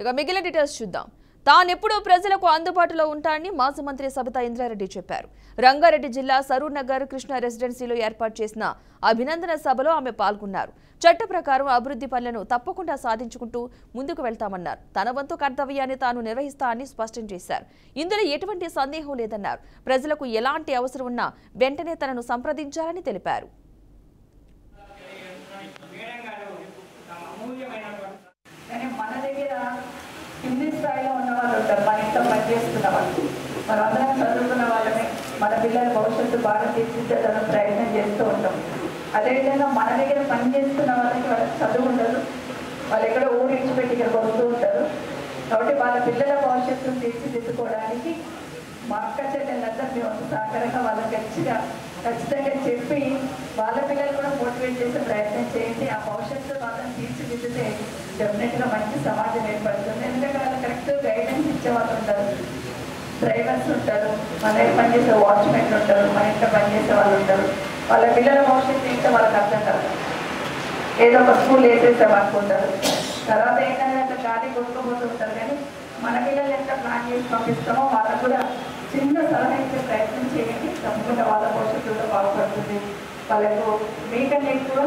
ఇక మిగిలిన డీటెయిల్స్ చూద్దాం. తానెప్పుడూ ప్రజలకు అందుబాటులో ఉంటానని మాజీ మంత్రి సబితా ఇంద్రారెడ్డి చెప్పారు. రంగారెడ్డి జిల్లా సరూర్ నగర్ కృష్ణ రెసిడెన్సీలో ఏర్పాటు చేసిన అభినందన సభలో ఆమె పాల్గొన్నారు. చట్ట ప్రకారం అభివృద్ధి పనులను తప్పకుండా సాధించుకుంటూ ముందుకు వెళ్తామన్నారు. తన వంతు కర్తవ్యాన్ని తాను నిర్వహిస్తానని స్పష్టం చేశారు. ఇందులో ఎటువంటి సందేహం లేదన్నారు. ప్రజలకు ఎలాంటి అవసరం ఉన్నా వెంటనే తనను సంప్రదించాలని తెలిపారు. కింది స్థాయిలో ఉన్న వాళ్ళు ఉంటారు, మన ఇంట్లో పనిచేస్తున్న వాళ్ళు, మనందరం చదువుకున్న వాళ్ళని మన పిల్లల భవిష్యత్తు బాగా తీర్చిదిద్దడానికి ప్రయత్నం చేస్తూ ఉంటాం. అదేవిధంగా మన దగ్గర పనిచేస్తున్న వాళ్ళకి చదువు ఉండదు, వాళ్ళు ఎక్కడో ఊరు ఇచ్చిపెట్టి ఇక్కడికి వస్తూ ఉంటారు. కాబట్టి వాళ్ళ పిల్లల భవిష్యత్తును తీర్చిదిద్దుకోవడానికి మా అక్క చెల్లెలందరూ మేము సహకారంగా వాళ్ళకి ఖచ్చితంగా చెప్పి వాళ్ళ పిల్లలు కూడా మోటివేట్ చేసే ప్రయత్నం చేయండి. ఆ భవిష్యత్తు వాళ్ళని తీర్చిదిద్దితే డెఫినెట్గా మంచి సమాజం ఏర్పడుతుంది. ఎందుకంటే వాళ్ళు కరెక్ట్ గైడెన్స్ ఇచ్చే వాళ్ళు ఉంటారు, డ్రైవర్స్ ఉంటారు, మన దగ్గర పనిచేసే వాచ్మెన్లు ఉంటారు, మన ఇంట్లో పనిచేసే వాళ్ళు ఉంటారు. వాళ్ళ పిల్లల భవిష్యత్తు ఏంటో వాళ్ళకి అర్థం కాదు, ఏదో ఒక స్కూల్ వేసేసాం అనుకుంటారు. తర్వాత ఏంటంటే అట్లా ఖాళీ కొట్టుకోబోతూ ఉంటారు. కానీ మన పిల్లలు ఎంత ప్లాన్ చేసి పంపిస్తామో వాళ్ళకు కూడా చిన్న సలహా ఇచ్చే ప్రయత్నం చేయండి. తప్పకుండా వాళ్ళ భవిష్యత్తులో బాగుపడుతుంది. వాళ్ళకు మీకన్నా ఎక్కువ